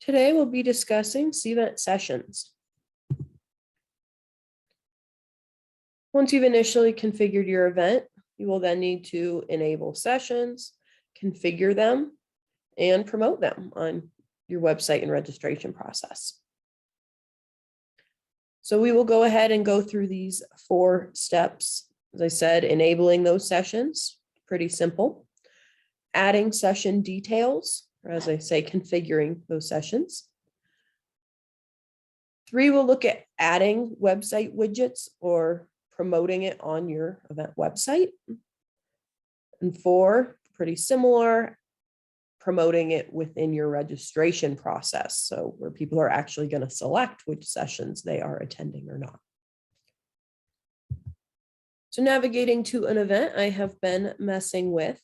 Today we'll be discussing Cvent Sessions. Once you've initially configured your event, you will then need to enable sessions, configure them, and promote them on your website and registration process. So we will go ahead and go through these 4 steps. As I said, enabling those sessions, pretty simple. Adding session details, or as I say, configuring those sessions. 3, we'll look at adding website widgets or promoting it on your event website. And 4, pretty similar, promoting it within your registration process. So where people are actually going to select which sessions they are attending or not. So navigating to an event I have been messing with,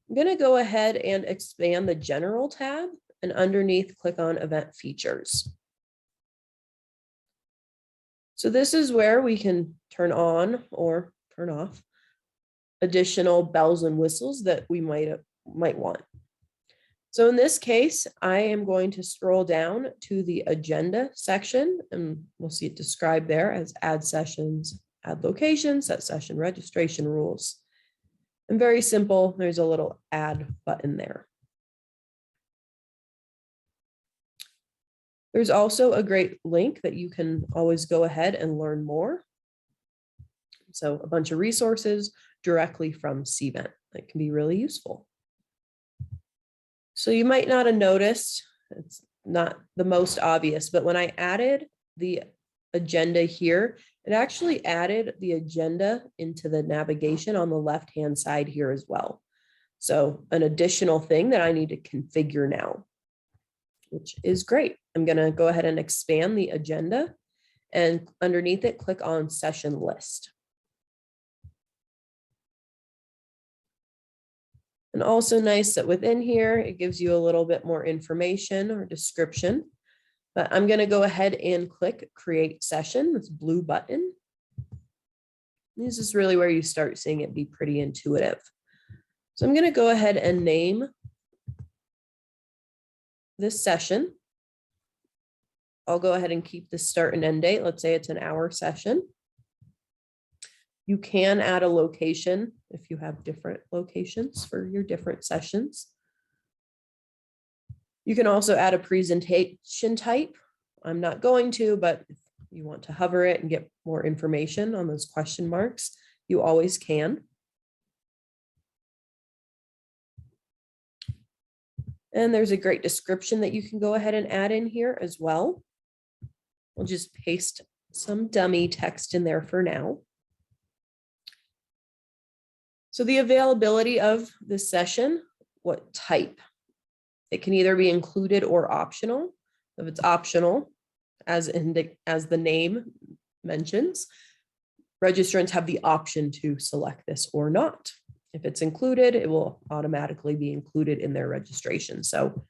I'm going to go ahead and expand the General tab and underneath click on Event Features. So this is where we can turn on or turn off additional bells and whistles that we might want. So in this case, I am going to scroll down to the agenda section, and we'll see it described there as add sessions, add locations, set session registration rules. And very simple, there's a little add button there. There's also a great link that you can always go ahead and learn more. So a bunch of resources directly from Cvent that can be really useful. So you might not have noticed, it's not the most obvious, but when I added the agenda here, it actually added the agenda into the navigation on the left-hand side here as well. So an additional thing that I need to configure now, which is great. I'm going to go ahead and expand the agenda, and underneath it, click on Session List. And also nice that within here, it gives you a little bit more information or description. But I'm going to go ahead and click Create Session, this blue button. This is really where you start seeing it be pretty intuitive. So I'm going to go ahead and name this session. I'll go ahead and keep the start and end date. Let's say it's an hour session. You can add a location if you have different locations for your different sessions. You can also add a presentation type. I'm not going to, but if you want to hover it and get more information on those question marks, you always can. And there's a great description that you can go ahead and add in here as well. We'll just paste some dummy text in there for now. So the availability of this session, what type? It can either be included or optional. If it's optional, as the name mentions, registrants have the option to select this or not. If it's included, it will automatically be included in their registration. So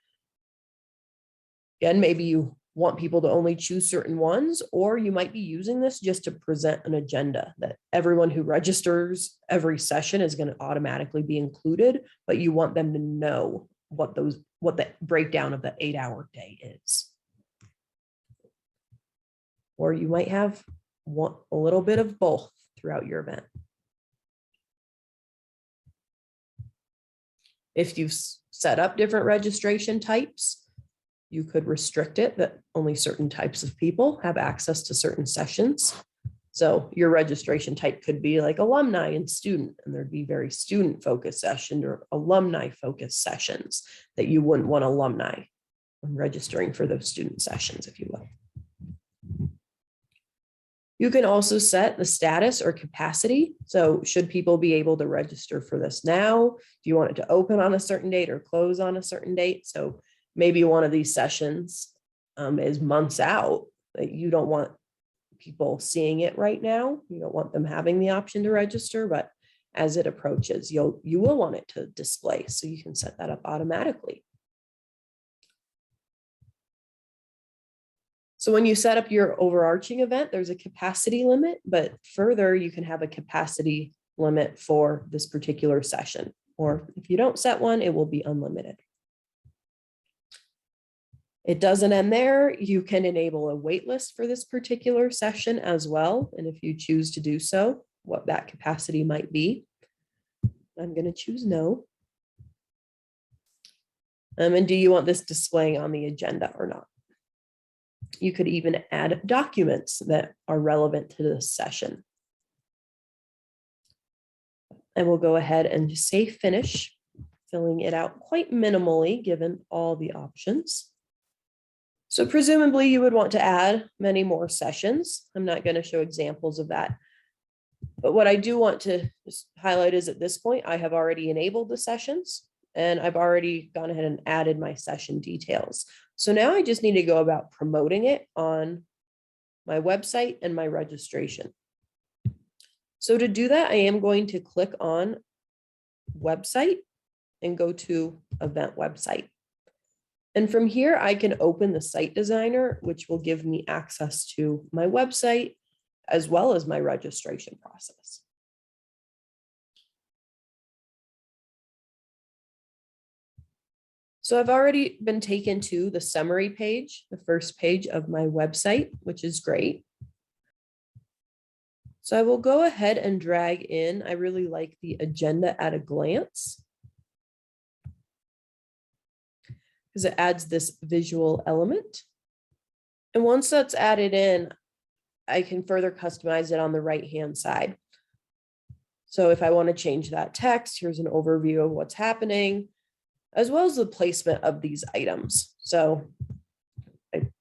again, maybe you want people to only choose certain ones, or you might be using this just to present an agenda that everyone who registers every session is going to automatically be included, but you want them to know what the breakdown of the 8-hour day is. Or you might have a little bit of both throughout your event. If you've set up different registration types, you could restrict it that only certain types of people have access to certain sessions. So your registration type could be like alumni and student, and there'd be very student focused sessions or alumni focused sessions that you wouldn't want alumni registering for those student sessions, if you will. You can also set the status or capacity. So should people be able to register for this now? Do you want it to open on a certain date or close on a certain date? So maybe one of these sessions is months out, that you don't want people seeing it right now. You don't want them having the option to register, but as it approaches, you will want it to display. So you can set that up automatically. So when you set up your overarching event, there's a capacity limit, but further, you can have a capacity limit for this particular session. Or if you don't set one, it will be unlimited. It doesn't end there. You can enable a wait list for this particular session as well. And if you choose to do so, what that capacity might be. I'm going to choose no. And do you want this displaying on the agenda or not? You could even add documents that are relevant to this session. And we'll go ahead and just say finish, filling it out quite minimally given all the options. So presumably you would want to add many more sessions. I'm not going to show examples of that. But what I do want to just highlight is at this point, I have already enabled the sessions and I've already gone ahead and added my session details. So now I just need to go about promoting it on my website and my registration. So to do that, I am going to click on website and go to event website. And from here, I can open the site designer, which will give me access to my website as well as my registration process. So I've already been taken to the summary page, the first page of my website, which is great. So I will go ahead and drag in. I really like the agenda at a glance because it adds this visual element. And once that's added in, I can further customize it on the right-hand side. So if I want to change that text, here's an overview of what's happening, as well as the placement of these items. So if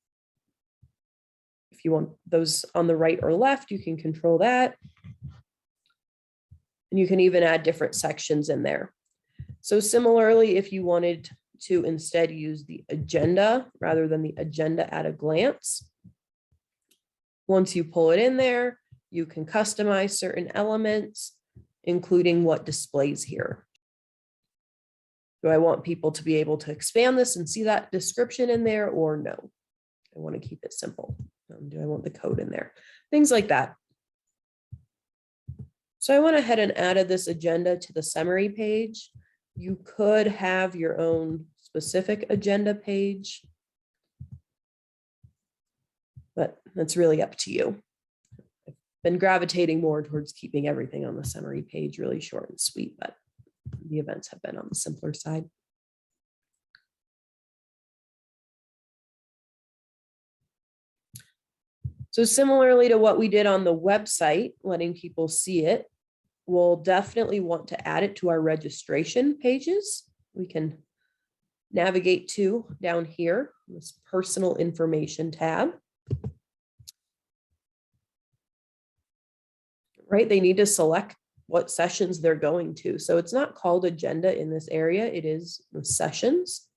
you want those on the right or left, you can control that. And you can even add different sections in there. So similarly, if you wanted to instead use the agenda rather than the agenda at a glance, once you pull it in there, you can customize certain elements, including what displays here. Do I want people to be able to expand this and see that description in there or no? I want to keep it simple. Do I want the code in there? Things like that. So I went ahead and added this agenda to the summary page. You could have your own specific agenda page, but that's really up to you. I've been gravitating more towards keeping everything on the summary page really short and sweet, but the events have been on the simpler side. So similarly to what we did on the website, letting people see it, we'll definitely want to add it to our registration pages. We can navigate to down here, this personal information tab. Right, they need to select what sessions they're going to. So it's not called agenda in this area, it is the sessions.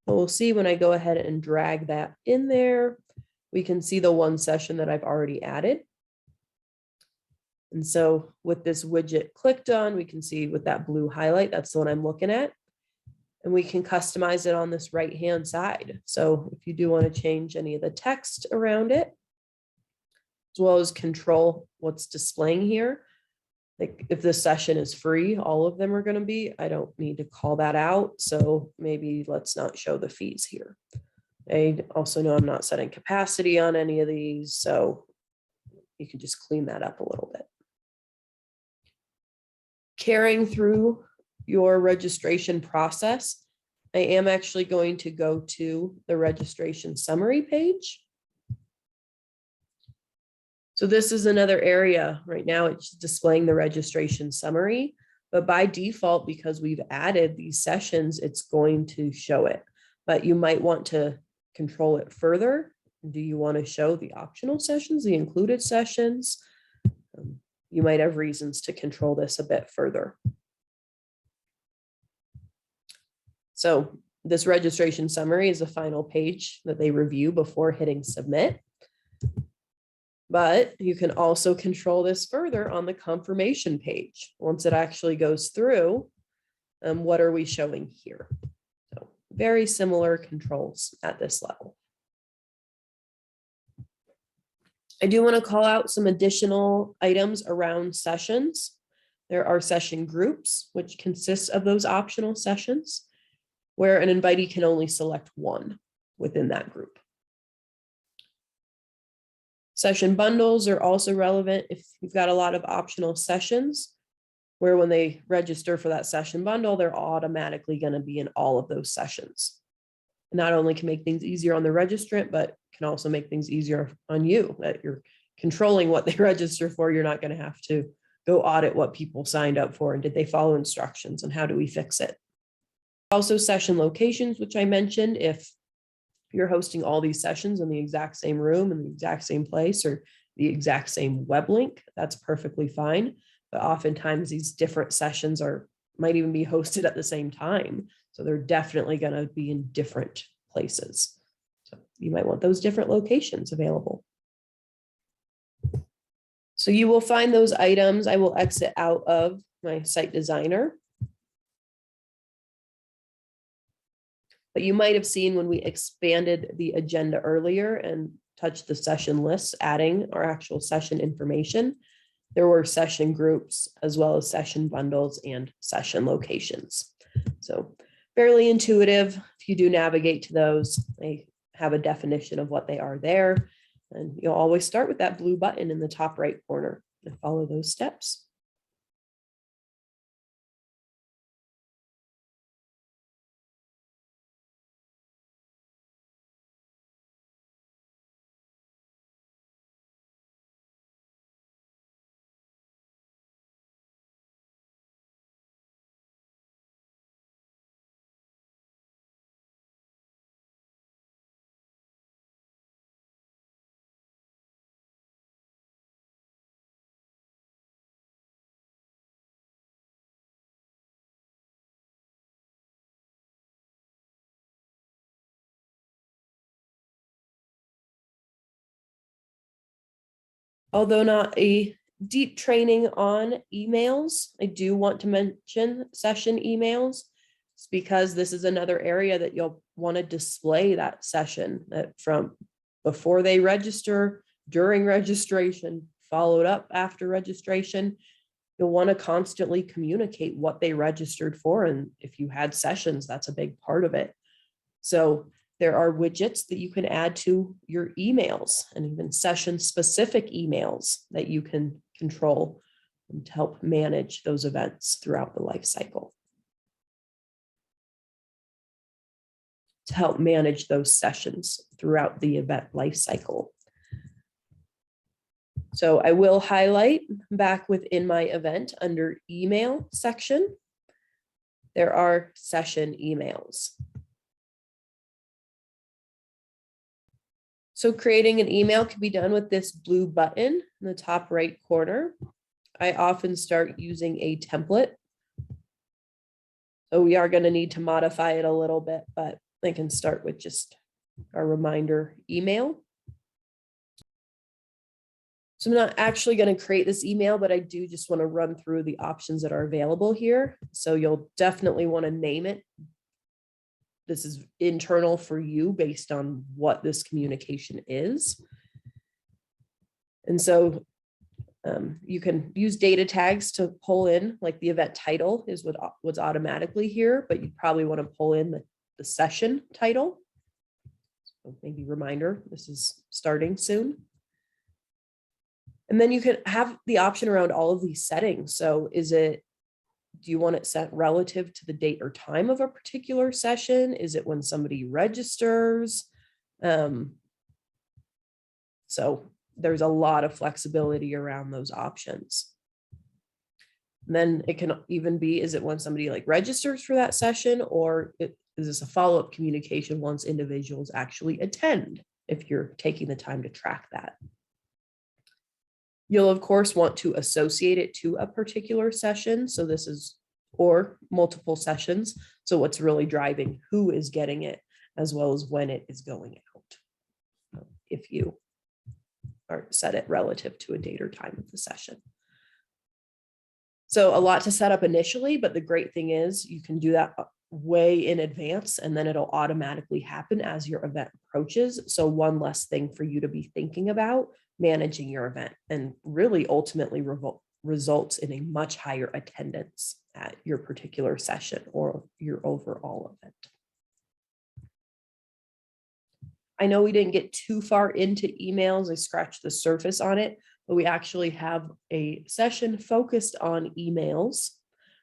But we'll see when I go ahead and drag that in there, we can see the one session that I've already added. And so with this widget clicked on, we can see with that blue highlight, that's the one I'm looking at. And we can customize it on this right-hand side. So if you do want to change any of the text around it, as well as control what's displaying here. Like if this session is free, all of them are going to be, I don't need to call that out. So maybe let's not show the fees here. I also know I'm not setting capacity on any of these. So you can just clean that up a little bit. Carrying through your registration process, I am actually going to go to the registration summary page. So this is another area right now, it's displaying the registration summary, but by default, because we've added these sessions, it's going to show it, but you might want to control it further. Do you want to show the optional sessions, the included sessions? You might have reasons to control this a bit further. So this registration summary is the final page that they review before hitting submit. But you can also control this further on the confirmation page. Once it actually goes through, what are we showing here? So very similar controls at this level. I do want to call out some additional items around sessions. There are session groups, which consist of those optional sessions, where an invitee can only select one. within that group. Session bundles are also relevant if you've got a lot of optional sessions, where when they register for that session bundle, they're automatically going to be in all of those sessions. Not only can make things easier on the registrant, but can also make things easier on you, that you're controlling what they register for. You're not going to have to go audit what people signed up for and did they follow instructions and how do we fix it. Also session locations, which I mentioned, if you're hosting all these sessions in the exact same room in the exact same place or the exact same web link, that's perfectly fine. But oftentimes these different sessions might even be hosted at the same time. So they're definitely going to be in different places. So you might want those different locations available. So you will find those items. I will exit out of my site designer. But you might have seen when we expanded the agenda earlier and touched the session lists, adding our actual session information, there were session groups as well as session bundles and session locations. So fairly intuitive. If you do navigate to those, they have a definition of what they are there. And you'll always start with that blue button in the top right corner and follow those steps. Although not a deep training on emails, I do want to mention session emails. It's because this is another area that you'll want to display that session, that from before they register, during registration, followed up after registration. You'll want to constantly communicate what they registered for. And if you had sessions, that's a big part of it. So there are widgets that you can add to your emails and even session specific emails that you can control to help manage those events throughout the life cycle. To help manage those sessions throughout the event life cycle. So I will highlight back within my event under email section, there are session emails. So creating an email can be done with this blue button in the top right corner. I often start using a template. So we are going to need to modify it a little bit, but I can start with just a reminder email. So I'm not actually going to create this email, but I do just want to run through the options that are available here. So you'll definitely want to name it. This is internal for you based on what this communication is. And so you can use data tags to pull in, like the event title is what's automatically here, but you probably want to pull in the session title. So maybe reminder, this is starting soon. And then you can have the option around all of these settings. So do you want it set relative to the date or time of a particular session? Is it when somebody registers? So there's a lot of flexibility around those options. And then it can even be, is it when somebody like registers for that session, or is this a follow-up communication once individuals actually attend, if you're taking the time to track that? You'll of course want to associate it to a particular session. So this is, or multiple sessions. So what's really driving who is getting it, as well as when it is going out, if you are set it relative to a date or time of the session. So a lot to set up initially, but the great thing is you can do that way in advance, and then it'll automatically happen as your event approaches. So one less thing for you to be thinking about managing your event, and really ultimately results in a much higher attendance at your particular session or your overall event. I know we didn't get too far into emails. I scratched the surface on it, but we actually have a session focused on emails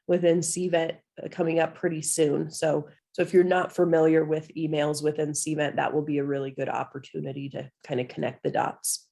within Cvent coming up pretty soon. So if you're not familiar with emails within Cvent, that will be a really good opportunity to kind of connect the dots.